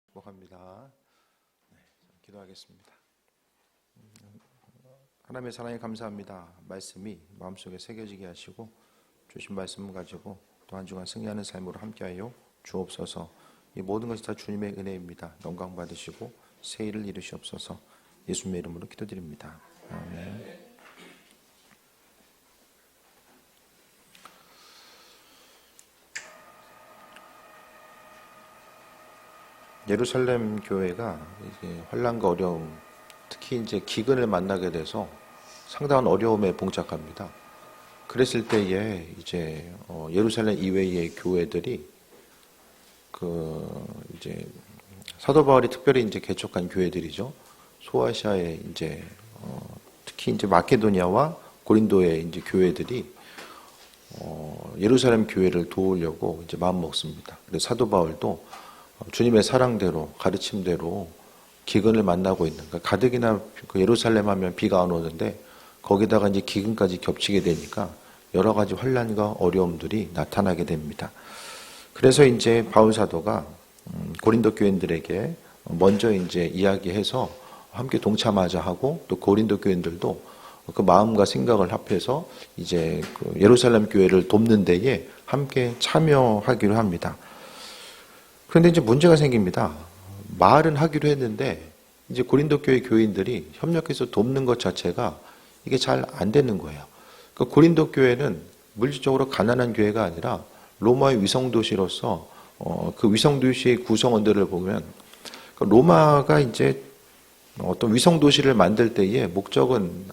축복합니다. 기도하겠습니다. 하나님의 사랑에 감사합니다. 말씀이 마음속에 새겨지게 하시고 주신 말씀을 가지고 또 한 주간 승리하는 삶으로 함께하여 주옵소서. 이 모든 것이 다 주님의 은혜입니다. 영광 받으시고 새 일을 이루시옵소서. 예수님의 이름으로 기도드립니다. 아멘. 예루살렘 교회가 이제 환난과 어려움, 특히 이제 기근을 만나게 돼서 상당한 어려움에 봉착합니다. 그랬을 때에 이제 예루살렘 이외의 교회들이 이제 사도 바울이 특별히 이제 개척한 교회들이죠. 소아시아의 이제 특히 이제 마케도니아와 고린도의 이제 교회들이 예루살렘 교회를 도우려고 이제 마음 먹습니다. 그래서 사도 바울도 주님의 사랑대로 가르침대로 기근을 만나고 있는, 그러니까 가뜩이나 그 예루살렘 하면 비가 안 오는데 거기다가 이제 기근까지 겹치게 되니까 여러 가지 환난과 어려움들이 나타나게 됩니다. 그래서 이제 바울 사도가 고린도 교인들에게 먼저 이제 이야기해서 함께 동참하자 하고, 또 고린도 교인들도 그 마음과 생각을 합해서 이제 그 예루살렘 교회를 돕는 데에 함께 참여하기로 합니다. 그런데 이제 문제가 생깁니다. 말은 하기로 했는데 이제 고린도 교회 교인들이 협력해서 돕는 것 자체가 이게 잘 안 되는 거예요. 그러니까 고린도 교회는 물질적으로 가난한 교회가 아니라 로마의 위성도시로서 그 위성도시의 구성원들을 보면 로마가 이제 어떤 위성도시를 만들 때의 목적은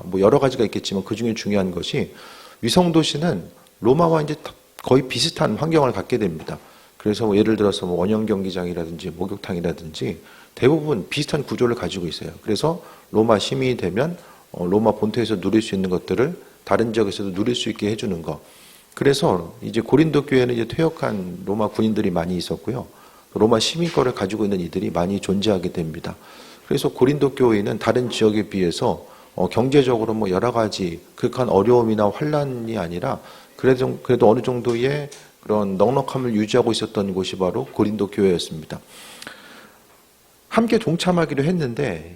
뭐 여러 가지가 있겠지만 그 중에 중요한 것이 위성도시는 로마와 이제 거의 비슷한 환경을 갖게 됩니다. 그래서 뭐 예를 들어서 뭐 원형 경기장이라든지 목욕탕이라든지 대부분 비슷한 구조를 가지고 있어요. 그래서 로마 시민이 되면 로마 본토에서 누릴 수 있는 것들을 다른 지역에서도 누릴 수 있게 해주는 거. 그래서 이제 고린도 교회는 이제 퇴역한 로마 군인들이 많이 있었고요. 로마 시민권을 가지고 있는 이들이 많이 존재하게 됩니다. 그래서 고린도 교회는 다른 지역에 비해서 경제적으로 뭐 여러 가지 극한 어려움이나 환란이 아니라 그래도 어느 정도의 그런 넉넉함을 유지하고 있었던 곳이 바로 고린도 교회였습니다. 함께 동참하기로 했는데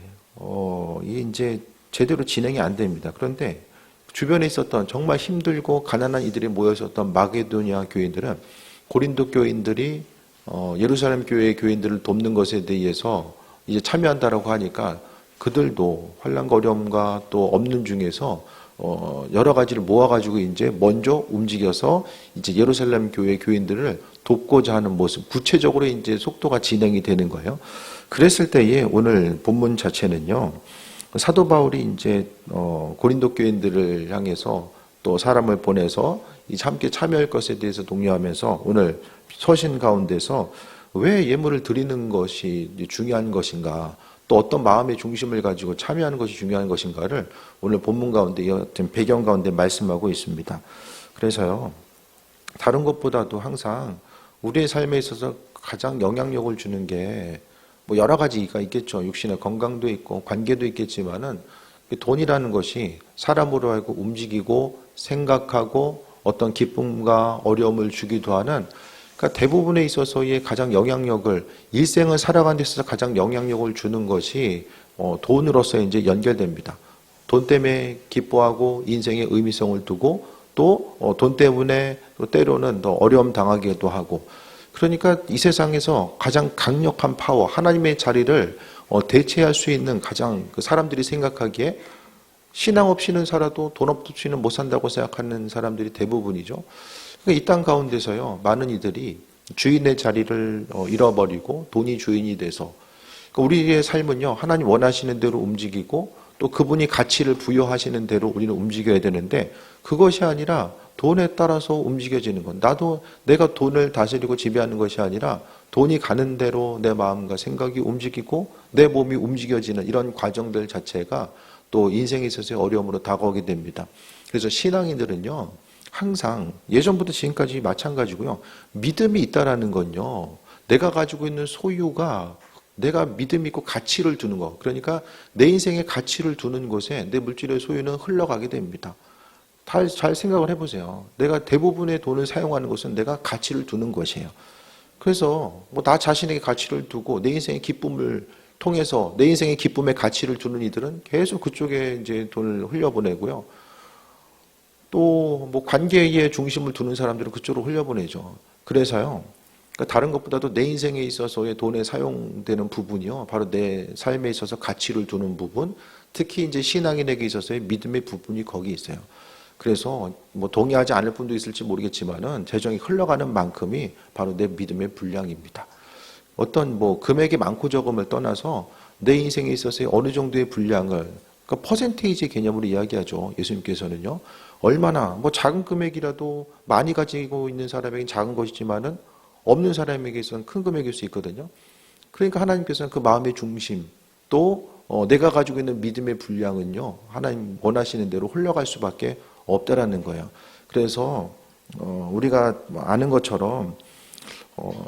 이게 이제 제대로 진행이 안 됩니다. 그런데 주변에 있었던 정말 힘들고 가난한 이들이 모여 있었던 마게도니아 교인들은 고린도 교인들이 예루살렘 교회의 교인들을 돕는 것에 대해서 이제 참여한다라고 하니까 그들도 환난과 어려움과 또 없는 중에서 여러 가지를 모아가지고 이제 먼저 움직여서 이제 예루살렘 교회 교인들을 돕고자 하는 모습, 구체적으로 이제 속도가 진행이 되는 거예요. 그랬을 때에 오늘 본문 자체는요, 사도 바울이 이제 고린도 교인들을 향해서 또 사람을 보내서 이제 함께 참여할 것에 대해서 독려하면서 오늘 서신 가운데서 왜 예물을 드리는 것이 중요한 것인가, 또 어떤 마음의 중심을 가지고 참여하는 것이 중요한 것인가를 오늘 본문 가운데, 배경 가운데 말씀하고 있습니다. 그래서요, 다른 것보다도 항상 우리의 삶에 있어서 가장 영향력을 주는 게 뭐 여러 가지가 있겠죠. 육신의 건강도 있고 관계도 있겠지만은 돈이라는 것이 사람으로 하여금 움직이고 생각하고 어떤 기쁨과 어려움을 주기도 하는, 그러니까 대부분에 있어서의 가장 영향력을, 일생을 살아가는 데 있어서 가장 영향력을 주는 것이 돈으로서 이제 연결됩니다. 돈 때문에 기뻐하고 인생의 의미성을 두고 또 돈 때문에 또 때로는 더 어려움 당하기도 하고, 그러니까 이 세상에서 가장 강력한 파워, 하나님의 자리를 대체할 수 있는 가장 그 사람들이 생각하기에 신앙 없이는 살아도 돈 없이는 못 산다고 생각하는 사람들이 대부분이죠. 그러니까 이 땅 가운데서요, 많은 이들이 주인의 자리를 잃어버리고 돈이 주인이 돼서, 그러니까 우리의 삶은요, 하나님 원하시는 대로 움직이고 또 그분이 가치를 부여하시는 대로 우리는 움직여야 되는데, 그것이 아니라 돈에 따라서 움직여지는 건, 나도 내가 돈을 다스리고 지배하는 것이 아니라 돈이 가는 대로 내 마음과 생각이 움직이고 내 몸이 움직여지는 이런 과정들 자체가 또 인생에 있어서의 어려움으로 다가오게 됩니다. 그래서 신앙인들은요, 항상 예전부터 지금까지 마찬가지고요, 믿음이 있다라는 건요, 내가 가지고 있는 소유가 내가 믿음 있고 가치를 두는 거, 그러니까 내 인생에 가치를 두는 곳에 내 물질의 소유는 흘러가게 됩니다. 잘 생각을 해보세요. 내가 대부분의 돈을 사용하는 것은 내가 가치를 두는 것이에요. 그래서 뭐 나 자신에게 가치를 두고 내 인생의 기쁨을 통해서 내 인생의 기쁨에 가치를 두는 이들은 계속 그쪽에 이제 돈을 흘려보내고요. 또 뭐 관계의 중심을 두는 사람들은 그쪽으로 흘려보내죠. 그래서요. 그러니까 다른 것보다도 내 인생에 있어서의 돈에 사용되는 부분이요. 바로 내 삶에 있어서 가치를 두는 부분, 특히 이제 신앙인에게 있어서의 믿음의 부분이 거기 있어요. 그래서 뭐 동의하지 않을 분도 있을지 모르겠지만은 재정이 흘러가는 만큼이 바로 내 믿음의 분량입니다. 어떤 뭐 금액이 많고 적음을 떠나서 내 인생에 있어서의 어느 정도의 분량을, 그러니까 퍼센테이지 개념으로 이야기하죠. 예수님께서는요. 얼마나 뭐 작은 금액이라도 많이 가지고 있는 사람에게는 작은 것이지만은 없는 사람에게서는 큰 금액일 수 있거든요. 그러니까 하나님께서는 그 마음의 중심, 또 내가 가지고 있는 믿음의 분량은요, 하나님 원하시는 대로 흘러갈 수밖에 없다라는 거예요. 그래서 우리가 아는 것처럼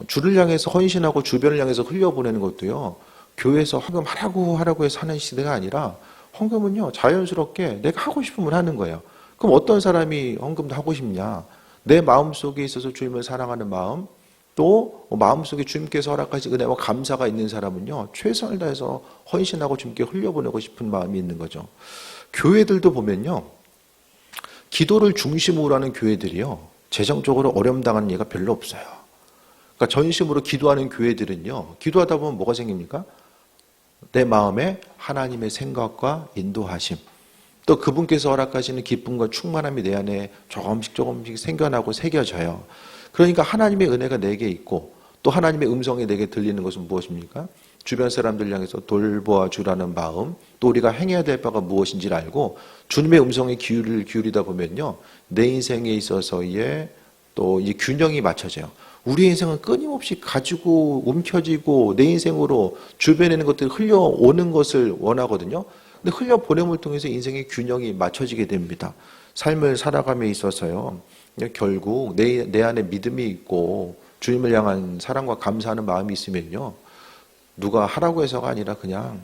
주를 향해서 헌신하고 주변을 향해서 흘려보내는 것도요, 교회에서 헌금하라고 해서 하는 시대가 아니라 헌금은요, 자연스럽게 내가 하고 싶으면 하는 거예요. 그럼 어떤 사람이 헌금도 하고 싶냐? 내 마음속에 있어서 주님을 사랑하는 마음, 또 마음속에 주님께서 허락하신 은혜와 감사가 있는 사람은요, 최선을 다해서 헌신하고 주님께 흘려보내고 싶은 마음이 있는 거죠. 교회들도 보면요, 기도를 중심으로 하는 교회들이요, 재정적으로 어려움 당하는 예가 별로 없어요. 그러니까 전심으로 기도하는 교회들은요, 기도하다 보면 뭐가 생깁니까? 내 마음에 하나님의 생각과 인도하심, 또 그분께서 허락하시는 기쁨과 충만함이 내 안에 조금씩 생겨나고 새겨져요. 그러니까 하나님의 은혜가 내게 있고, 또 하나님의 음성이 내게 들리는 것은 무엇입니까? 주변 사람들 향해서 돌보아 주라는 마음, 또 우리가 행해야 될 바가 무엇인지를 알고 주님의 음성에 기울이다 보면요, 내 인생에 있어서의 또 이 균형이 맞춰져요. 우리 인생은 끊임없이 가지고 움켜쥐고 내 인생으로 주변에 있는 것들이 흘려오는 것을 원하거든요. 근데 흘려보냄을 통해서 인생의 균형이 맞춰지게 됩니다. 삶을 살아감에 있어서요, 결국 내 안에 믿음이 있고 주님을 향한 사랑과 감사하는 마음이 있으면요, 누가 하라고 해서가 아니라 그냥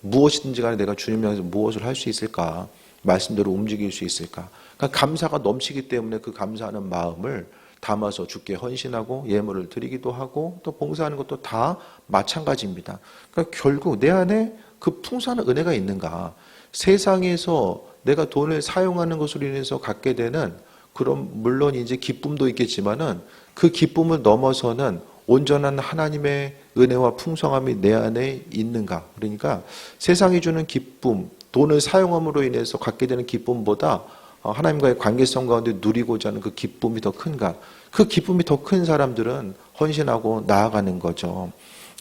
무엇이든지 간에 내가 주님을 향해서 무엇을 할 수 있을까, 말씀대로 움직일 수 있을까, 그러니까 감사가 넘치기 때문에 그 감사하는 마음을 담아서 주께 헌신하고 예물을 드리기도 하고 또 봉사하는 것도 다 마찬가지입니다. 그러니까 결국 내 안에 그 풍성한 은혜가 있는가, 세상에서 내가 돈을 사용하는 것으로 인해서 갖게 되는 그런, 물론 이제 기쁨도 있겠지만은 그 기쁨을 넘어서는 온전한 하나님의 은혜와 풍성함이 내 안에 있는가. 그러니까 세상이 주는 기쁨, 돈을 사용함으로 인해서 갖게 되는 기쁨보다 하나님과의 관계성 가운데 누리고자 하는 그 기쁨이 더 큰가. 그 기쁨이 더 큰 사람들은 헌신하고 나아가는 거죠.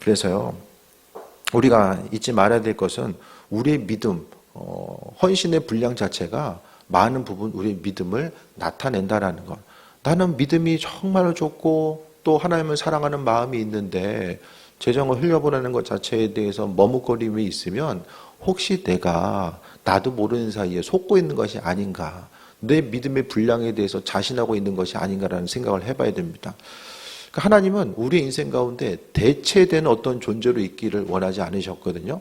그래서요, 우리가 잊지 말아야 될 것은 우리의 믿음, 헌신의 분량 자체가 많은 부분 우리의 믿음을 나타낸다라는 것. 나는 믿음이 정말로 좋고 또 하나님을 사랑하는 마음이 있는데 재정을 흘려보내는 것 자체에 대해서 머뭇거림이 있으면 혹시 내가 나도 모르는 사이에 속고 있는 것이 아닌가, 내 믿음의 분량에 대해서 자신하고 있는 것이 아닌가라는 생각을 해봐야 됩니다. 그러니까 하나님은 우리 인생 가운데 대체된 어떤 존재로 있기를 원하지 않으셨거든요.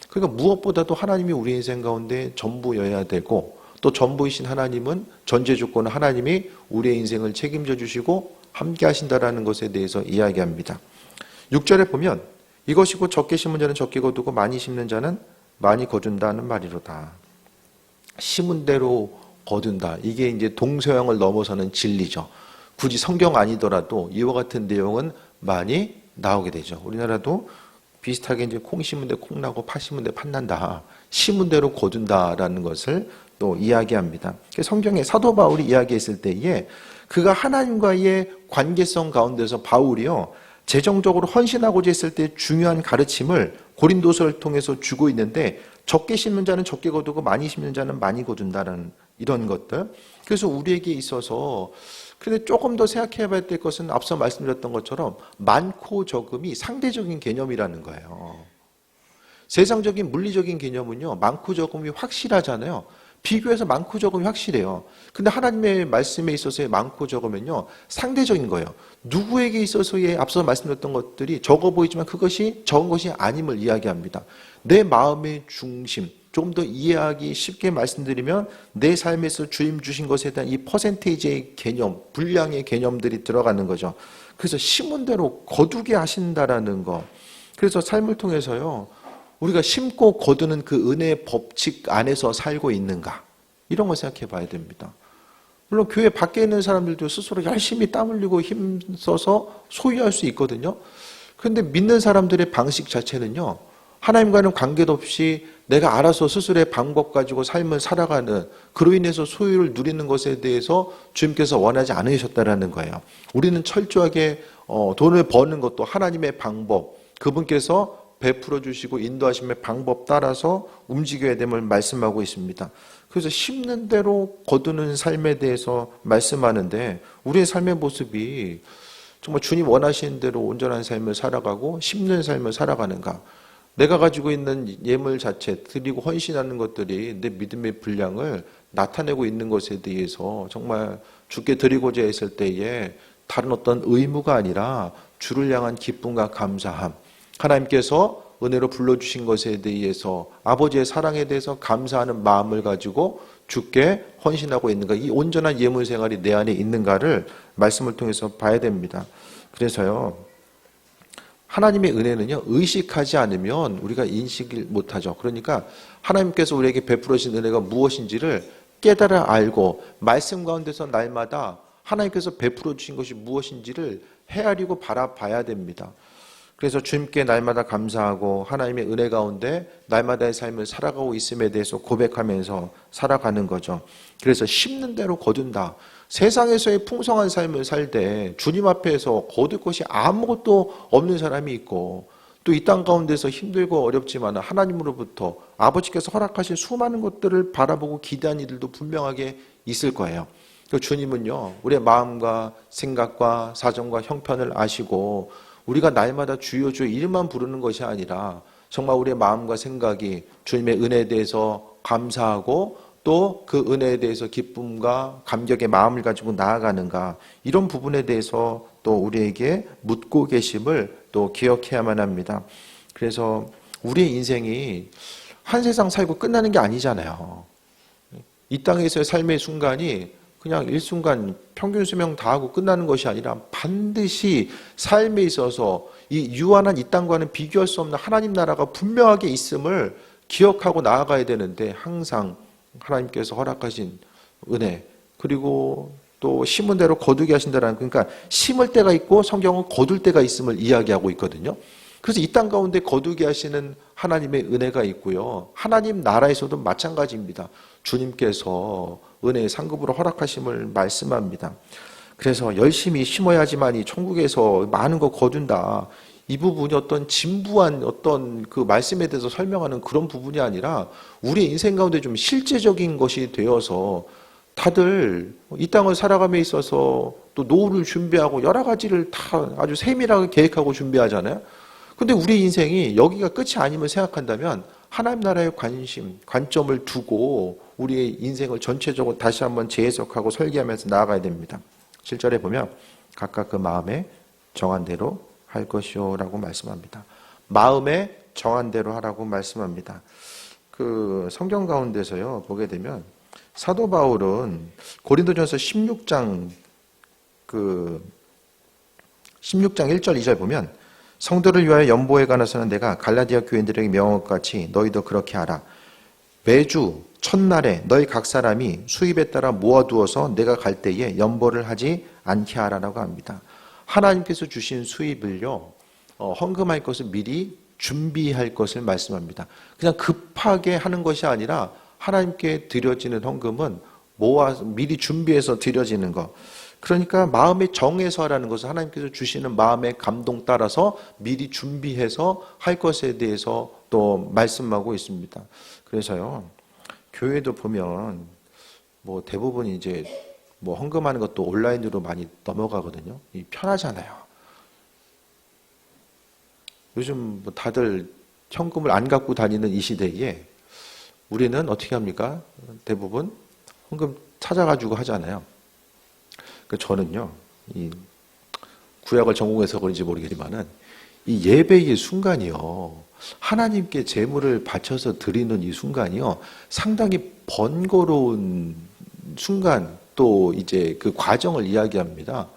그러니까 무엇보다도 하나님이 우리 인생 가운데 전부여야 되고, 또 전부이신 하나님은 전제 조건은 하나님이 우리의 인생을 책임져 주시고 함께 하신다라는 것에 대해서 이야기합니다. 6절에 보면 이것이 곧 적게 심은 자는 적게 거두고 많이 심는 자는 많이 거둔다는 말이로다. 심은 대로 거둔다. 이게 이제 동서양을 넘어서는 진리죠. 굳이 성경 아니더라도 이와 같은 내용은 많이 나오게 되죠. 우리나라도 비슷하게 이제 콩 심은 데 콩 나고 팥 심은 데 팥 난다. 심은 대로 거둔다라는 것을 또 이야기합니다. 성경에 사도 바울이 이야기했을 때에 그가 하나님과의 관계성 가운데서 바울이요, 재정적으로 헌신하고자 했을 때 중요한 가르침을 고린도서를 통해서 주고 있는데, 적게 심는 자는 적게 거두고 많이 심는 자는 많이 거둔다는 이런 것들. 그래서 우리에게 있어서 근데 조금 더 생각해 봐야 될 것은 앞서 말씀드렸던 것처럼 많고 적음이 상대적인 개념이라는 거예요. 세상적인 물리적인 개념은요, 많고 적음이 확실하잖아요. 비교해서 많고 적음이 확실해요. 근데 하나님의 말씀에 있어서의 많고 적으면요, 상대적인 거예요. 누구에게 있어서의 앞서 말씀드렸던 것들이 적어 보이지만 그것이 적은 것이 아님을 이야기합니다. 내 마음의 중심, 조금 더 이해하기 쉽게 말씀드리면 내 삶에서 주님 주신 것에 대한 이 퍼센테이지의 개념, 분량의 개념들이 들어가는 거죠. 그래서 심은 대로 거두게 하신다라는 거. 그래서 삶을 통해서요, 우리가 심고 거두는 그 은혜의 법칙 안에서 살고 있는가, 이런 거 생각해 봐야 됩니다. 물론 교회 밖에 있는 사람들도 스스로 열심히 땀 흘리고 힘써서 소유할 수 있거든요. 그런데 믿는 사람들의 방식 자체는요, 하나님과는 관계도 없이 내가 알아서 스스로의 방법 가지고 삶을 살아가는, 그로 인해서 소유를 누리는 것에 대해서 주님께서 원하지 않으셨다라는 거예요. 우리는 철저하게 돈을 버는 것도 하나님의 방법, 그분께서 베풀어 주시고 인도하심의 방법 따라서 움직여야 됨을 말씀하고 있습니다. 그래서 심는 대로 거두는 삶에 대해서 말씀하는데, 우리의 삶의 모습이 정말 주님 원하시는 대로 온전한 삶을 살아가고 심는 삶을 살아가는가, 내가 가지고 있는 예물 자체, 드리고 헌신하는 것들이 내 믿음의 분량을 나타내고 있는 것에 대해서 정말 주께 드리고자 했을 때에 다른 어떤 의무가 아니라 주를 향한 기쁨과 감사함, 하나님께서 은혜로 불러주신 것에 대해서 아버지의 사랑에 대해서 감사하는 마음을 가지고 주께 헌신하고 있는가, 이 온전한 예물 생활이 내 안에 있는가를 말씀을 통해서 봐야 됩니다. 그래서요, 하나님의 은혜는요, 의식하지 않으면 우리가 인식을 못하죠. 그러니까 하나님께서 우리에게 베풀어 주신 은혜가 무엇인지를 깨달아 알고 말씀 가운데서 날마다 하나님께서 베풀어 주신 것이 무엇인지를 헤아리고 바라봐야 됩니다. 그래서 주님께 날마다 감사하고 하나님의 은혜 가운데 날마다의 삶을 살아가고 있음에 대해서 고백하면서 살아가는 거죠. 그래서 심는 대로 거둔다. 세상에서의 풍성한 삶을 살 때 주님 앞에서 거둘 것이 아무것도 없는 사람이 있고, 또 이 땅 가운데서 힘들고 어렵지만 하나님으로부터 아버지께서 허락하신 수많은 것들을 바라보고 기대한 이들도 분명하게 있을 거예요. 주님은요, 우리의 마음과 생각과 사정과 형편을 아시고 우리가 날마다 주여 주여 이름만 부르는 것이 아니라 정말 우리의 마음과 생각이 주님의 은혜에 대해서 감사하고 또 그 은혜에 대해서 기쁨과 감격의 마음을 가지고 나아가는가, 이런 부분에 대해서 또 우리에게 묻고 계심을 또 기억해야만 합니다. 그래서 우리의 인생이 한 세상 살고 끝나는 게 아니잖아요. 이 땅에서의 삶의 순간이 그냥 일순간 평균 수명 다 하고 끝나는 것이 아니라 반드시 삶에 있어서 이 유한한 이 땅과는 비교할 수 없는 하나님 나라가 분명하게 있음을 기억하고 나아가야 되는데, 항상 하나님께서 허락하신 은혜, 그리고 또 심은 대로 거두게 하신다라는, 그러니까 심을 때가 있고 성경은 거둘 때가 있음을 이야기하고 있거든요. 그래서 이 땅 가운데 거두게 하시는 하나님의 은혜가 있고요, 하나님 나라에서도 마찬가지입니다. 주님께서 은혜의 상급으로 허락하심을 말씀합니다. 그래서 열심히 심어야지만이 천국에서 많은 거 거둔다, 이 부분이 어떤 진부한 어떤 그 말씀에 대해서 설명하는 그런 부분이 아니라 우리 인생 가운데 좀 실제적인 것이 되어서, 다들 이 땅을 살아감에 있어서 또 노후를 준비하고 여러 가지를 다 아주 세밀하게 계획하고 준비하잖아요. 근데 우리 인생이 여기가 끝이 아님을 생각한다면 하나님 나라의 관점을 두고 우리의 인생을 전체적으로 다시 한번 재해석하고 설계하면서 나아가야 됩니다. 7절에 보면 각각 그 마음에 정한 대로 할 것이요 라고 말씀합니다. 마음에 정한 대로 하라고 말씀합니다. 그 성경 가운데서요, 보게 되면 사도 바울은 고린도전서 16장 1절 2절 보면, 성도를 위하여 연보에 관해서는 내가 갈라디아 교인들에게 명한 것 같이 너희도 그렇게 하라. 매주 첫날에 너희 각 사람이 수입에 따라 모아두어서 내가 갈 때에 연보를 하지 않게 하라라고 합니다. 하나님께서 주신 수입을요, 헌금할 것을 미리 준비할 것을 말씀합니다. 그냥 급하게 하는 것이 아니라 하나님께 드려지는 헌금은 미리 준비해서 드려지는 것. 그러니까 마음에 정해서 하라는 것은 하나님께서 주시는 마음의 감동 따라서 미리 준비해서 할 것에 대해서 또 말씀하고 있습니다. 그래서요, 교회도 보면 뭐 대부분 이제 뭐 헌금하는 것도 온라인으로 많이 넘어가거든요. 편하잖아요. 요즘 뭐 다들 현금을 안 갖고 다니는 이 시대에 우리는 어떻게 합니까? 대부분 헌금 찾아가지고 하잖아요. 저는요, 이 구약을 전공해서 그런지 모르겠지만은 이 예배의 순간이요. 하나님께 제물을 바쳐서 드리는 이 순간이요. 상당히 번거로운 순간, 또 이제 그 과정을 이야기합니다.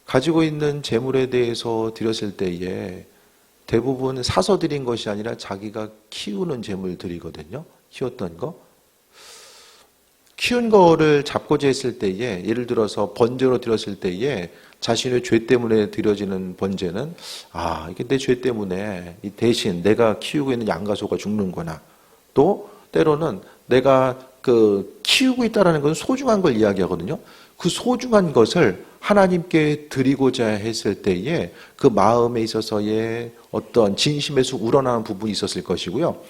가지고 있는 제물에 대해서 드렸을 때에 대부분 사서 드린 것이 아니라 자기가 키우는 제물 드리거든요. 키웠던 거. 키운 거를 잡고자 했을 때에, 예를 들어서 번제로 드렸을 때에 자신의 죄 때문에 드려지는 번제는, 이게 내 죄 때문에 이 대신 내가 키우고 있는 양과 소가 죽는구나. 또 때로는 내가 키우고 있다라는 것은 소중한 걸 이야기하거든요. 그 소중한 것을 하나님께 드리고자 했을 때에 그 마음에 있어서의 어떤 진심에서 우러나는 부분이 있었을 것이고요.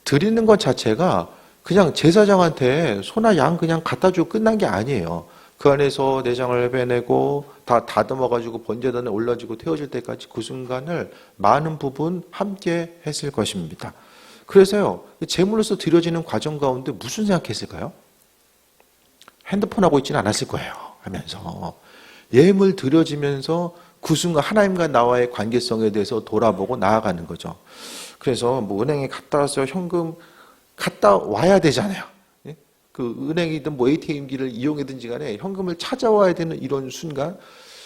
드리는 것 자체가 그냥 제사장한테 소나 양 그냥 갖다 주고 끝난 게 아니에요. 그 안에서 내장을 빼내고 다 다듬어가지고 번제단에 올라지고 태워질 때까지 그 순간을 많은 부분 함께 했을 것입니다. 그래서요, 제물로서 드려지는 과정 가운데 무슨 생각했을까요? 핸드폰 하고 있지는 않았을 거예요. 하면서 예물 드려지면서 그 순간 하나님과 나와의 관계성에 대해서 돌아보고 나아가는 거죠. 그래서 뭐 은행에 갔다 와서 현금 갔다 와야 되잖아요. 그 은행이든 뭐 ATM기를 이용하든지 간에 현금을 찾아와야 되는 이런 순간.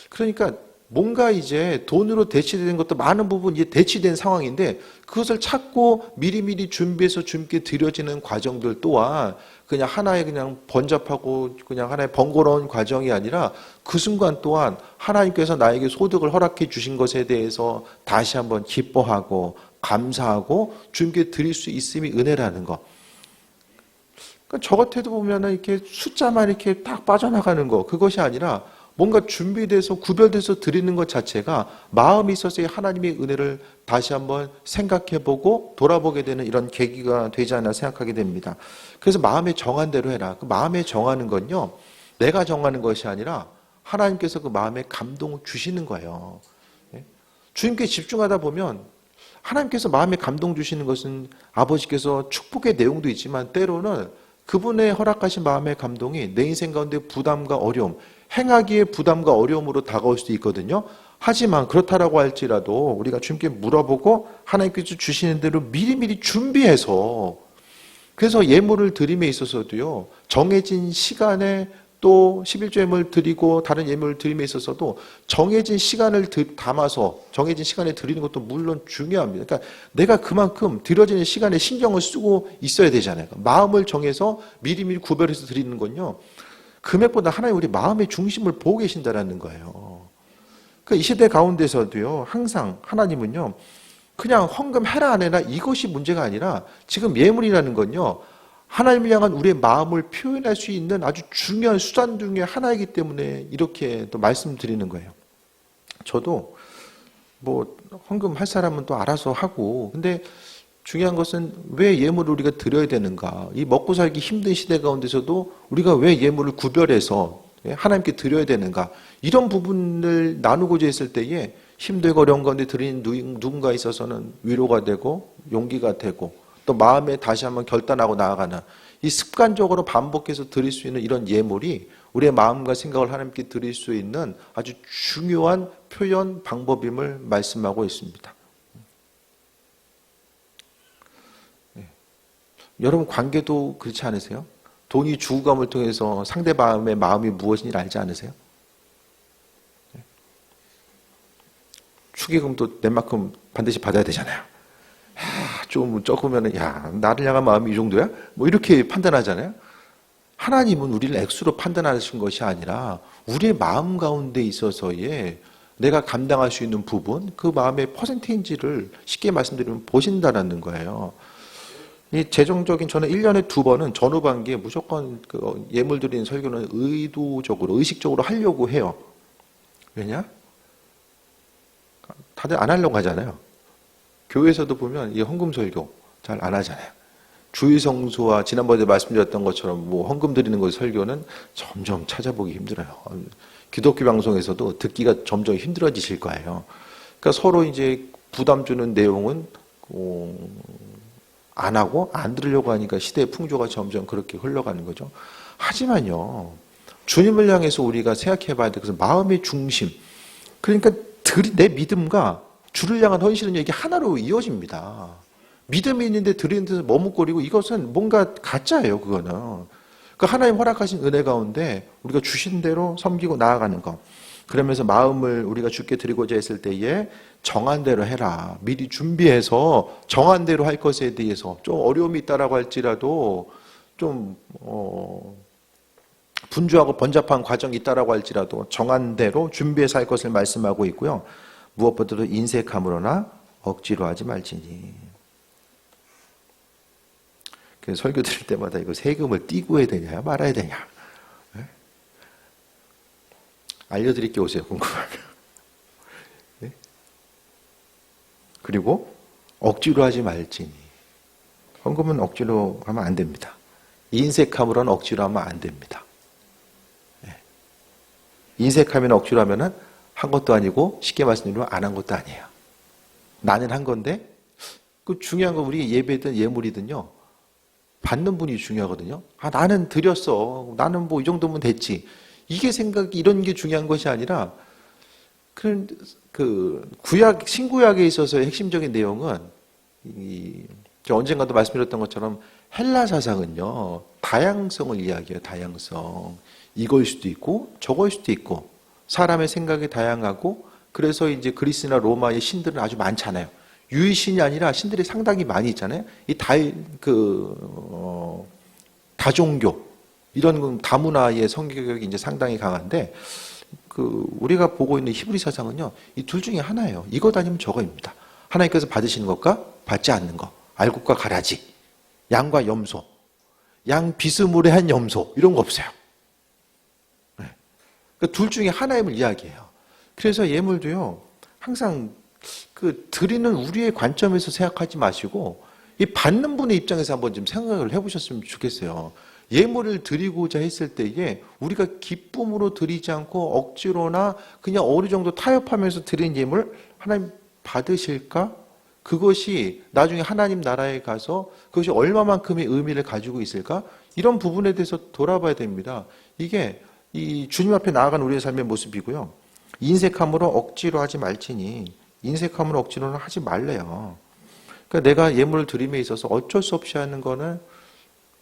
그러니까 뭔가 이제 돈으로 대치되는 것도 많은 부분 이제 대치된 상황인데 그것을 찾고 미리미리 준비해서 주님께 드려지는 과정들 또한 그냥 하나의 그냥 번잡하고 그냥 하나의 번거로운 과정이 아니라 그 순간 또한 하나님께서 나에게 소득을 허락해 주신 것에 대해서 다시 한번 기뻐하고 감사하고 주님께 드릴 수 있음이 은혜라는 것. 그러니까 저 같아도 보면은 이렇게 숫자만 이렇게 딱 빠져나가는 거, 그것이 아니라 뭔가 준비돼서 구별돼서 드리는 것 자체가 마음이 있어서 하나님의 은혜를 다시 한번 생각해보고 돌아보게 되는 이런 계기가 되지 않나 생각하게 됩니다. 그래서 마음에 정한 대로 해라. 그 마음에 정하는 건요, 내가 정하는 것이 아니라 하나님께서 그 마음에 감동을 주시는 거예요. 주님께 집중하다 보면 하나님께서 마음에 감동 주시는 것은 아버지께서 축복의 내용도 있지만 때로는 그분의 허락하신 마음의 감동이 내 인생 가운데 부담과 어려움, 행하기에 부담과 어려움으로 다가올 수도 있거든요. 하지만 그렇다라고 할지라도 우리가 주님께 물어보고 하나님께서 주시는 대로 미리미리 준비해서, 그래서 예물을 드림에 있어서도요, 정해진 시간에 또 11조 예물을 드리고 다른 예물을 드림에 있어서도 정해진 시간을 담아서 정해진 시간에 드리는 것도 물론 중요합니다. 그러니까 내가 그만큼 드려지는 시간에 신경을 쓰고 있어야 되잖아요. 마음을 정해서 미리미리 구별해서 드리는 건요, 금액보다 하나님 우리 마음의 중심을 보고 계신다라는 거예요. 이 시대 가운데서도요, 항상 하나님은요, 그냥 헌금 해라 안 해라 이것이 문제가 아니라 지금 예물이라는 건요, 하나님을 향한 우리의 마음을 표현할 수 있는 아주 중요한 수단 중에 하나이기 때문에 이렇게 또 말씀드리는 거예요. 저도 뭐 헌금 할 사람은 또 알아서 하고, 근데 중요한 것은 왜 예물을 우리가 드려야 되는가? 이 먹고 살기 힘든 시대 가운데서도 우리가 왜 예물을 구별해서 하나님께 드려야 되는가? 이런 부분을 나누고자 했을 때에 힘들고 어려운 가운데 드리는 누군가 있어서는 위로가 되고 용기가 되고 또 마음에 다시 한번 결단하고 나아가는, 이 습관적으로 반복해서 드릴 수 있는 이런 예물이 우리의 마음과 생각을 하나님께 드릴 수 있는 아주 중요한 표현 방법임을 말씀하고 있습니다. 여러분 관계도 그렇지 않으세요? 돈이 주고감을 통해서 상대방의 마음이 무엇인지 알지 않으세요? 축의금도 낸 만큼 반드시 받아야 되잖아요. 좀 적으면 나를 향한 마음이 이 정도야? 뭐 이렇게 판단하잖아요. 하나님은 우리를 액수로 판단하신 것이 아니라 우리의 마음 가운데 있어서의 내가 감당할 수 있는 부분, 그 마음의 퍼센테이지를 쉽게 말씀드리면 보신다라는 거예요. 이 재정적인, 저는 1년에 2번은 전후반기에 무조건 그 예물 드리는 설교는 의도적으로, 의식적으로 하려고 해요. 왜냐? 다들 안 하려고 하잖아요. 교회에서도 보면 이 헌금 설교 잘 안 하잖아요. 주일 성수와 지난번에 말씀드렸던 것처럼 뭐 헌금 드리는 것 설교는 점점 찾아보기 힘들어요. 기독교 방송에서도 듣기가 점점 힘들어지실 거예요. 그러니까 서로 이제 부담 주는 내용은 안 하고 안 들으려고 하니까 시대의 풍조가 점점 그렇게 흘러가는 거죠. 하지만요, 주님을 향해서 우리가 생각해 봐야 돼. 그래서 마음의 중심. 그러니까 내 믿음과 주를 향한 헌신은요, 이게 하나로 이어집니다. 믿음이 있는데 드리는 데서 머뭇거리고 이것은 뭔가 가짜예요, 그거는. 그 하나님 허락하신 은혜 가운데 우리가 주신 대로 섬기고 나아가는 것. 그러면서 마음을 우리가 주께 드리고자 했을 때에 정한 대로 해라. 미리 준비해서 정한 대로 할 것에 대해서 좀 어려움이 있다라고 할지라도 좀 분주하고 번잡한 과정이 있다라고 할지라도 정한 대로 준비해서 할 것을 말씀하고 있고요. 무엇보다도 인색함으로나 억지로 하지 말지니. 그래서 설교 드릴 때마다 이거 세금을 띄고 해야 되냐 말아야 되냐. 네? 알려드릴 게 오세요, 궁금하면. 네? 그리고 억지로 하지 말지니. 헌금은 억지로 하면 안 됩니다. 인색함으로는 억지로 하면 안 됩니다. 네. 인색하면 억지로 하면은 한 것도 아니고 쉽게 말씀드리면 안 한 것도 아니에요. 나는 한 건데 그 중요한 건 우리 예배든 예물이든요. 받는 분이 중요하거든요. 아, 나는 드렸어. 나는 뭐 이 정도면 됐지. 이게 생각이 이런 게 중요한 것이 아니라 그 구약 신구약에 있어서의 핵심적인 내용은 언젠가도 말씀드렸던 것처럼 헬라 사상은요. 다양성을 이야기해요. 다양성. 이거일 수도 있고 저거일 수도 있고 사람의 생각이 다양하고 그래서 이제 그리스나 로마의 신들은 아주 많잖아요. 유일신이 아니라 신들이 상당히 많이 있잖아요. 이 다종교 이런 다문화의 성격이 이제 상당히 강한데 우리가 보고 있는 히브리 사상은요. 이 둘 중에 하나예요. 이것 아니면 저거입니다. 하나님께서 받으시는 것과 받지 않는 것, 알곡과 가라지, 양과 염소, 양 비스무리한 염소 이런 거 없어요. 네. 그러니까 둘 중에 하나임을 이야기해요. 그래서 예물도요. 항상 드리는 우리의 관점에서 생각하지 마시고 이 받는 분의 입장에서 한번 좀 생각을 해보셨으면 좋겠어요. 예물을 드리고자 했을 때에 우리가 기쁨으로 드리지 않고 억지로나 그냥 어느 정도 타협하면서 드린 예물 하나님 받으실까? 그것이 나중에 하나님 나라에 가서 그것이 얼마만큼의 의미를 가지고 있을까? 이런 부분에 대해서 돌아봐야 됩니다. 이게 이 주님 앞에 나아간 우리의 삶의 모습이고요. 인색함으로 억지로 하지 말지니 인색함으로 억지로는 하지 말래요. 그러니까 내가 예물을 드림에 있어서 어쩔 수 없이 하는 거는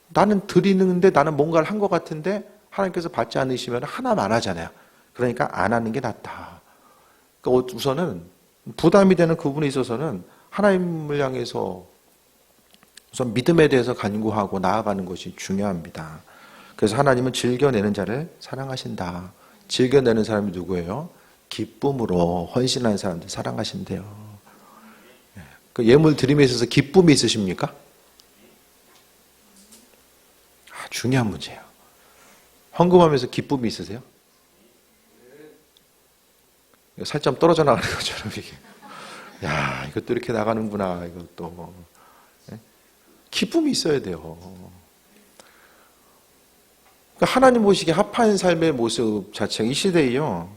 나는 드리는데 나는 뭔가를 한 것 같은데 하나님께서 받지 않으시면 하나만 하잖아요. 그러니까 안 하는 게 낫다. 그러니까 우선은 부담이 되는 그 부분에 있어서는 하나님을 향해서 우선 믿음에 대해서 간구하고 나아가는 것이 중요합니다. 그래서 하나님은 즐겨내는 자를 사랑하신다. 즐겨내는 사람이 누구예요? 기쁨으로 헌신하는 사람들 사랑하신대요. 그 예물 드림에 있어서 기쁨이 있으십니까? 중요한 문제예요. 헌금하면서 기쁨이 있으세요? 살점 떨어져 나가는 것처럼 이게. 야, 이것도 이렇게 나가는구나. 이것도. 기쁨이 있어야 돼요. 그러니까 하나님 보시기에 합한 삶의 모습 자체가 이 시대에요.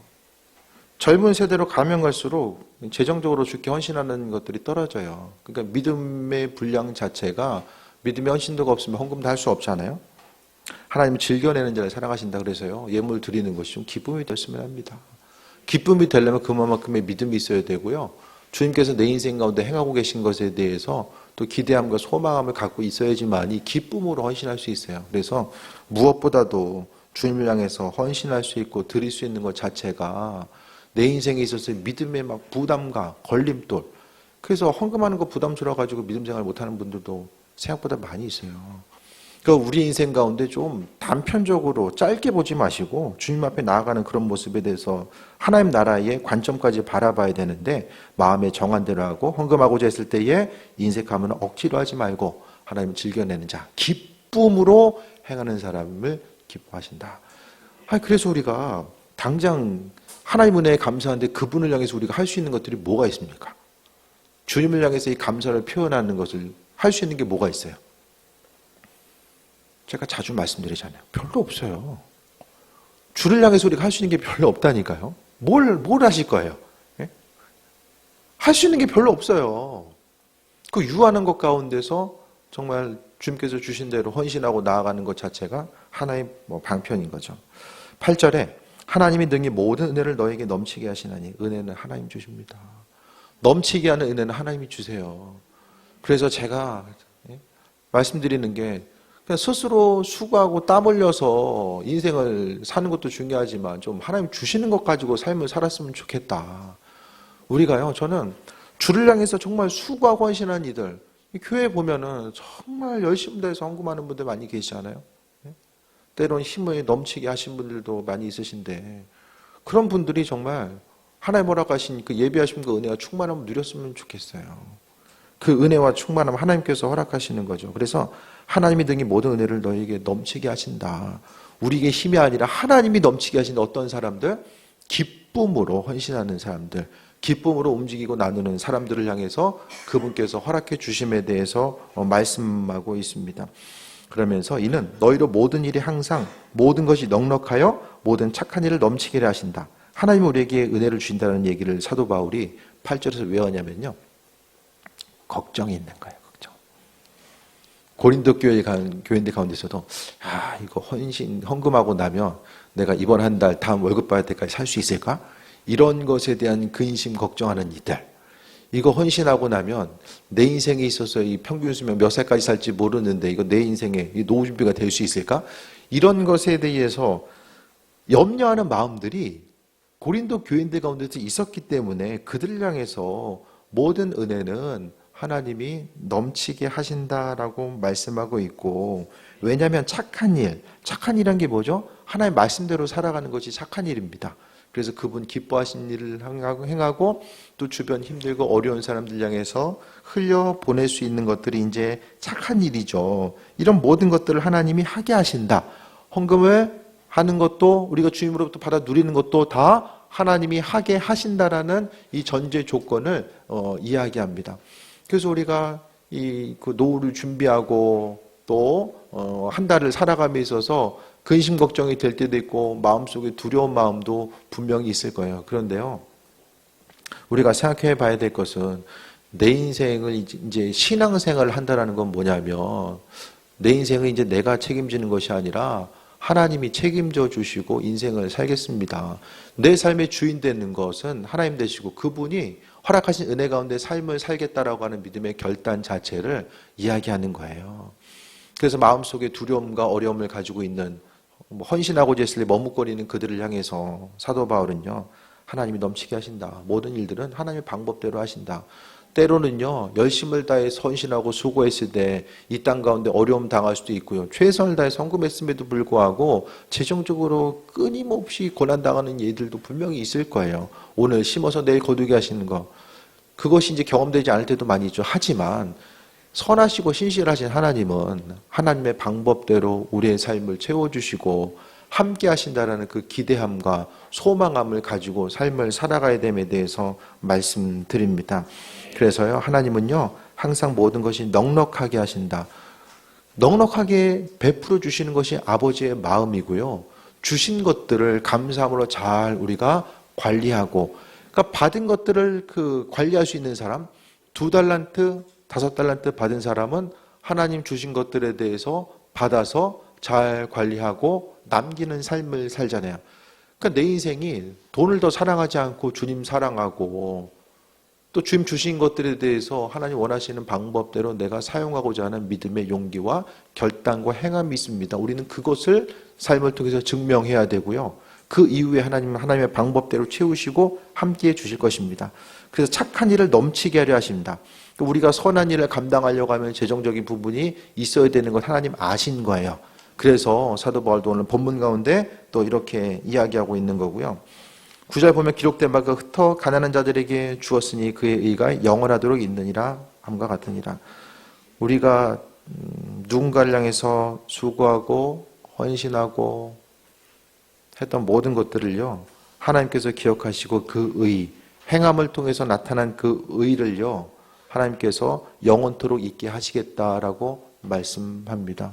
젊은 세대로 가면 갈수록 재정적으로 주께 헌신하는 것들이 떨어져요. 그러니까 믿음의 분량 자체가 믿음의 헌신도가 없으면 헌금도 할 수 없잖아요. 하나님은 즐겨내는 자를 사랑하신다 그래서요. 예물 드리는 것이 좀 기쁨이 됐으면 합니다. 기쁨이 되려면 그만큼의 믿음이 있어야 되고요. 주님께서 내 인생 가운데 행하고 계신 것에 대해서 또 기대함과 소망함을 갖고 있어야지만이 기쁨으로 헌신할 수 있어요. 그래서 무엇보다도 주님을 향해서 헌신할 수 있고 드릴 수 있는 것 자체가 내 인생에 있어서의 믿음의 막 부담과 걸림돌. 그래서 헌금하는 거 부담스러워 가지고 믿음 생활 못하는 분들도 생각보다 많이 있어요. 그러니까 우리 인생 가운데 좀 단편적으로 짧게 보지 마시고 주님 앞에 나아가는 그런 모습에 대해서 하나님 나라의 관점까지 바라봐야 되는데 마음에 정한 대로 하고 헌금하고자 했을 때에 인색하면 억지로 하지 말고 하나님 즐겨내는 자, 기쁨으로 행하는 사람을 기뻐하신다. 그래서 우리가 당장 하나님 은혜에 감사한데 그분을 향해서 우리가 할 수 있는 것들이 뭐가 있습니까? 주님을 향해서 이 감사를 표현하는 것을 할 수 있는 게 뭐가 있어요? 제가 자주 말씀드리잖아요. 별로 없어요. 주를 향해서 우리가 할 수 있는 게 별로 없다니까요. 뭘 하실 거예요? 예? 할 수 있는 게 별로 없어요. 그 유하는 것 가운데서 정말 주님께서 주신 대로 헌신하고 나아가는 것 자체가 하나의 방편인 거죠. 8절에 하나님이 능히 모든 은혜를 너에게 넘치게 하시나니 은혜는 하나님 주십니다. 넘치게 하는 은혜는 하나님이 주세요. 그래서 제가 말씀드리는 게 그냥 스스로 수고하고 땀 흘려서 인생을 사는 것도 중요하지만 좀 하나님 주시는 것 가지고 삶을 살았으면 좋겠다. 우리가요, 저는 주를 향해서 정말 수고하고 헌신한 이들, 교회에 보면은 정말 열심히 다해서 헌금하는 분들 많이 계시잖아요. 때론 힘을 넘치게 하신 분들도 많이 있으신데, 그런 분들이 정말 하나님 허락하신 그 예비하신 그 은혜와 충만함을 누렸으면 좋겠어요. 그 은혜와 충만함 하나님께서 허락하시는 거죠. 그래서 하나님이 등이 모든 은혜를 너에게 넘치게 하신다. 우리에게 힘이 아니라 하나님이 넘치게 하신 어떤 사람들? 기쁨으로 헌신하는 사람들, 기쁨으로 움직이고 나누는 사람들을 향해서 그분께서 허락해 주심에 대해서 말씀하고 있습니다. 그러면서 이는 너희로 모든 일이 항상 모든 것이 넉넉하여 모든 착한 일을 넘치게 하신다. 하나님이 우리에게 은혜를 주신다는 얘기를 사도 바울이 8절에서 왜 하냐면요, 걱정이 있는 거예요. 걱정. 고린도 교인들 가운데서도 이거 헌금하고 나면 내가 이번 한 달 다음 월급 받을 때까지 살 수 있을까? 이런 것에 대한 근심 걱정하는 이들, 이거 헌신하고 나면 내 인생에 있어서 이 평균 수명 몇 살까지 살지 모르는데 이거 내 인생에 노후 준비가 될 수 있을까? 이런 것에 대해서 염려하는 마음들이 고린도 교인들 가운데서 있었기 때문에 그들을 향해서 모든 은혜는 하나님이 넘치게 하신다라고 말씀하고 있고, 왜냐하면 착한 일이란 게 뭐죠? 하나님 말씀대로 살아가는 것이 착한 일입니다. 그래서 그분 기뻐하신 일을 행하고 또 주변 힘들고 어려운 사람들 향해서 흘려 보낼 수 있는 것들이 이제 착한 일이죠. 이런 모든 것들을 하나님이 하게 하신다. 헌금을 하는 것도 우리가 주님으로부터 받아 누리는 것도 다 하나님이 하게 하신다라는 이 전제 조건을 이야기합니다. 그래서 우리가 그 노후를 준비하고 또 한 달을 살아감에 있어서 근심 걱정이 될 때도 있고 마음속에 두려운 마음도 분명히 있을 거예요. 그런데요, 우리가 생각해 봐야 될 것은 내 인생을 이제 신앙생활을 한다는 건 뭐냐면 내 인생을 이제 내가 책임지는 것이 아니라 하나님이 책임져 주시고 인생을 살겠습니다. 내 삶의 주인 되는 것은 하나님 되시고 그분이 허락하신 은혜 가운데 삶을 살겠다라고 하는 믿음의 결단 자체를 이야기하는 거예요. 그래서 마음속에 두려움과 어려움을 가지고 있는 헌신하고자 했을 때 머뭇거리는 그들을 향해서 사도 바울은요, 하나님이 넘치게 하신다. 모든 일들은 하나님의 방법대로 하신다. 때로는요, 열심을 다해서 헌신하고 수고했을 때 이 땅 가운데 어려움 당할 수도 있고요, 최선을 다해서 헌금했음에도 불구하고 재정적으로 끊임없이 고난당하는 예들도 분명히 있을 거예요. 오늘 심어서 내일 거두게 하시는 거, 그것이 이제 경험되지 않을 때도 많이 있죠. 하지만 선하시고 신실하신 하나님은 하나님의 방법대로 우리의 삶을 채워주시고 함께 하신다라는 그 기대함과 소망함을 가지고 삶을 살아가야 됨에 대해서 말씀드립니다. 그래서요, 하나님은요, 항상 모든 것이 넉넉하게 하신다. 넉넉하게 베풀어 주시는 것이 아버지의 마음이고요, 주신 것들을 감사함으로 잘 우리가 관리하고, 그러니까 받은 것들을 관리할 수 있는 사람, 2달란트, 5달란트 받은 사람은 하나님 주신 것들에 대해서 받아서 잘 관리하고 남기는 삶을 살잖아요. 그러니까 내 인생이 돈을 더 사랑하지 않고 주님 사랑하고 또 주님 주신 것들에 대해서 하나님 원하시는 방법대로 내가 사용하고자 하는 믿음의 용기와 결단과 행함이 있습니다. 우리는 그것을 삶을 통해서 증명해야 되고요, 그 이후에 하나님은 하나님의 방법대로 채우시고 함께해 주실 것입니다. 그래서 착한 일을 넘치게 하려 하십니다. 우리가 선한 일을 감당하려고 하면 재정적인 부분이 있어야 되는 걸 하나님 아신 거예요. 그래서 사도 바울도 오늘 본문 가운데 또 이렇게 이야기하고 있는 거고요. 9절 보면 기록된 바가 흩어 가난한 자들에게 주었으니 그의 의가 영원하도록 있느니라 함과 같으니라. 우리가 누군가를 향해서 수고하고 헌신하고 했던 모든 것들을요, 하나님께서 기억하시고 그 의, 행함을 통해서 나타난 그 의를요, 하나님께서 영원토록 있게 하시겠다라고 말씀합니다.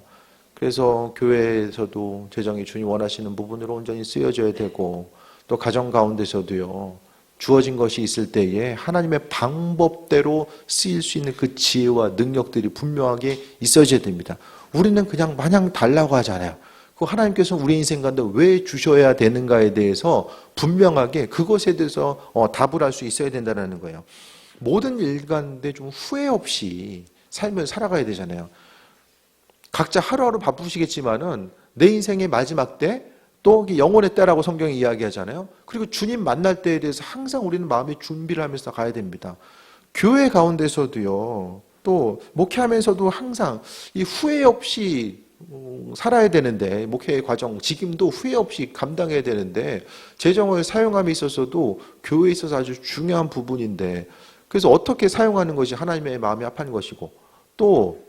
그래서 교회에서도 재정이 주님 원하시는 부분으로 온전히 쓰여져야 되고, 또 가정 가운데서도요, 주어진 것이 있을 때에 하나님의 방법대로 쓰일 수 있는 그 지혜와 능력들이 분명하게 있어져야 됩니다. 우리는 그냥 마냥 달라고 하잖아요. 그 하나님께서 우리 인생 가운데 왜 주셔야 되는가에 대해서 분명하게 그것에 대해서 답을 할 수 있어야 된다는 거예요. 모든 일 가운데 좀 후회 없이 삶을 살아가야 되잖아요. 각자 하루하루 바쁘시겠지만은 내 인생의 마지막 때, 또 영혼의 때라고 성경이 이야기하잖아요. 그리고 주님 만날 때에 대해서 항상 우리는 마음의 준비를 하면서 가야 됩니다. 교회 가운데서도요, 또 목회하면서도 항상 이 후회 없이 살아야 되는데, 목회의 과정, 직임도 후회 없이 감당해야 되는데, 재정을 사용함에 있어서도 교회에 있어서 아주 중요한 부분인데, 그래서 어떻게 사용하는 것이 하나님의 마음이 합한 것이고, 또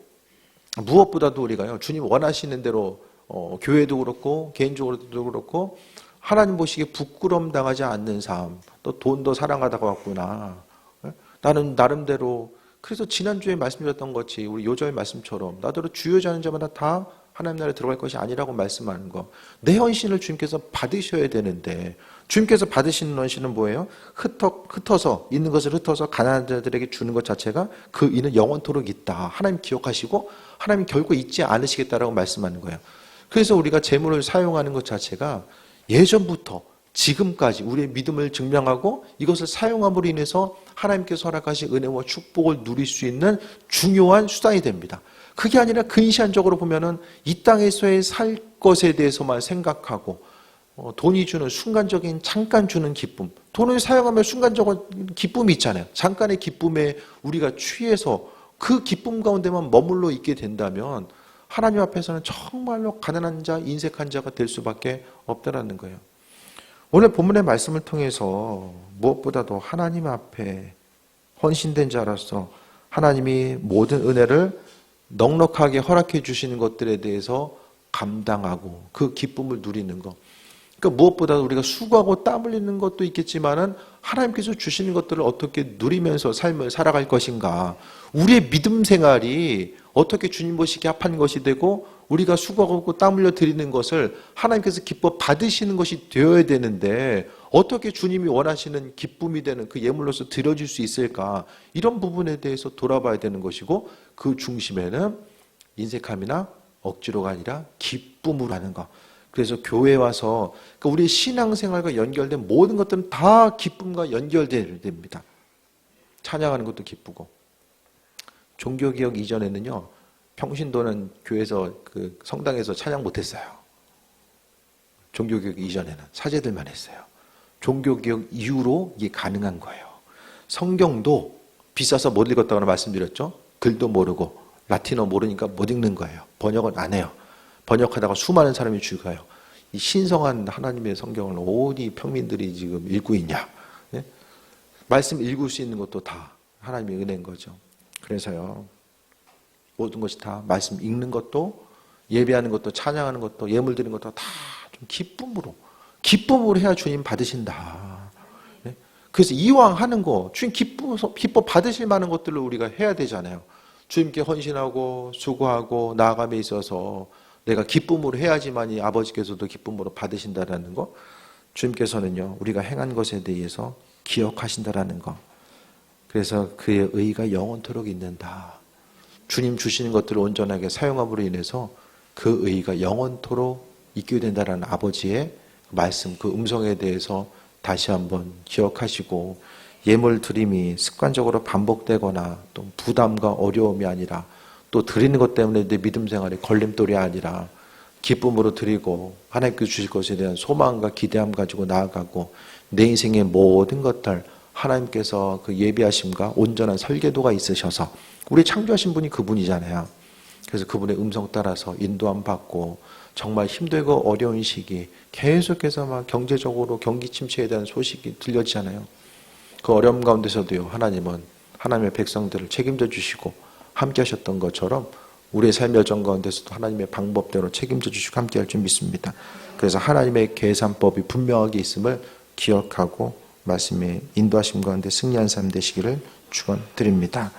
무엇보다도 우리가요, 주님 원하시는 대로 교회도 그렇고 개인적으로도 그렇고 하나님 보시기에 부끄럼 당하지 않는 삶, 또 돈도 사랑하다고 왔구나. 나는 나름대로, 그래서 지난주에 말씀드렸던 것이 우리 요절의 말씀처럼 나더러 주여자는 자마다 다 하나님 나라에 들어갈 것이 아니라고 말씀하는 거. 내 헌신을 주님께서 받으셔야 되는데, 주님께서 받으시는 헌신은 뭐예요? 흩어서, 있는 것을 흩어서 가난한 자들에게 주는 것 자체가 그 이는 영원토록 있다. 하나님 기억하시고 하나님 결코 잊지 않으시겠다라고 말씀하는 거예요. 그래서 우리가 재물을 사용하는 것 자체가 예전부터 지금까지 우리의 믿음을 증명하고 이것을 사용함으로 인해서 하나님께서 허락하신 은혜와 축복을 누릴 수 있는 중요한 수단이 됩니다. 그게 아니라 근시안적으로 보면은 이 땅에서의 살 것에 대해서만 생각하고 돈이 주는 순간적인 잠깐 주는 기쁨, 돈을 사용하면 순간적인 기쁨이 있잖아요. 잠깐의 기쁨에 우리가 취해서 그 기쁨 가운데만 머물러 있게 된다면 하나님 앞에서는 정말로 가난한 자, 인색한 자가 될 수밖에 없다라는 거예요. 오늘 본문의 말씀을 통해서 무엇보다도 하나님 앞에 헌신된 자로서 하나님이 모든 은혜를 넉넉하게 허락해 주시는 것들에 대해서 감당하고 그 기쁨을 누리는 것. 그러니까 무엇보다도 우리가 수고하고 땀 흘리는 것도 있겠지만은 하나님께서 주시는 것들을 어떻게 누리면서 삶을 살아갈 것인가. 우리의 믿음 생활이 어떻게 주님 보시기에 합한 것이 되고 우리가 수고하고 땀 흘려 드리는 것을 하나님께서 기뻐 받으시는 것이 되어야 되는데 어떻게 주님이 원하시는 기쁨이 되는 그 예물로서 드려질 수 있을까. 이런 부분에 대해서 돌아봐야 되는 것이고, 그 중심에는 인색함이나 억지로가 아니라 기쁨으로 하는 것. 그래서 교회에 와서 그러니까 우리 신앙생활과 연결된 모든 것들은 다 기쁨과 연결되어야 됩니다. 찬양하는 것도 기쁘고. 종교개혁 이전에는요, 평신도는 교회에서 그 성당에서 찬양 못했어요. 종교개혁 이전에는 사제들만 했어요. 종교개혁 이후로 이게 가능한 거예요. 성경도 비싸서 못 읽었다고 말씀드렸죠. 글도 모르고 라틴어 모르니까 못 읽는 거예요. 번역은 안 해요. 번역하다가 수많은 사람이 죽어요. 이 신성한 하나님의 성경을 어디 평민들이 지금 읽고 있냐. 네? 말씀 읽을 수 있는 것도 다 하나님의 은혜인 거죠. 그래서요, 모든 것이 다 말씀 읽는 것도, 예배하는 것도, 찬양하는 것도, 예물 드리는 것도 다 좀 기쁨으로 해야 주님 받으신다. 네? 그래서 이왕 하는 거, 주님 기뻐 받으실 만한 것들을 우리가 해야 되잖아요. 주님께 헌신하고 수고하고 나아감에 있어서 내가 기쁨으로 해야지만이 아버지께서도 기쁨으로 받으신다라는 거, 주님께서는요, 우리가 행한 것에 대해서 기억하신다라는 거. 그래서 그의 의가 영원토록 있는다. 주님 주시는 것들을 온전하게 사용함으로 인해서 그 의가 영원토록 있게 된다라는 아버지의 말씀, 그 음성에 대해서 다시 한번 기억하시고, 예물 드림이 습관적으로 반복되거나 또 부담과 어려움이 아니라 또 드리는 것 때문에 내 믿음 생활에 걸림돌이 아니라 기쁨으로 드리고 하나님께 주실 것에 대한 소망과 기대함 가지고 나아가고, 내 인생의 모든 것들 하나님께서 그 예비하심과 온전한 설계도가 있으셔서, 우리 창조하신 분이 그분이잖아요. 그래서 그분의 음성 따라서 인도함 받고, 정말 힘들고 어려운 시기 계속해서 막 경제적으로 경기 침체에 대한 소식이 들려지잖아요. 그 어려움 가운데서도요, 하나님은 하나님의 백성들을 책임져 주시고 함께 하셨던 것처럼 우리의 삶의 여정 가운데서도 하나님의 방법대로 책임져 주시고 함께 할 줄 믿습니다. 그래서 하나님의 계산법이 분명하게 있음을 기억하고 말씀의 인도하심 가운데 승리한 삶 되시기를 축원드립니다.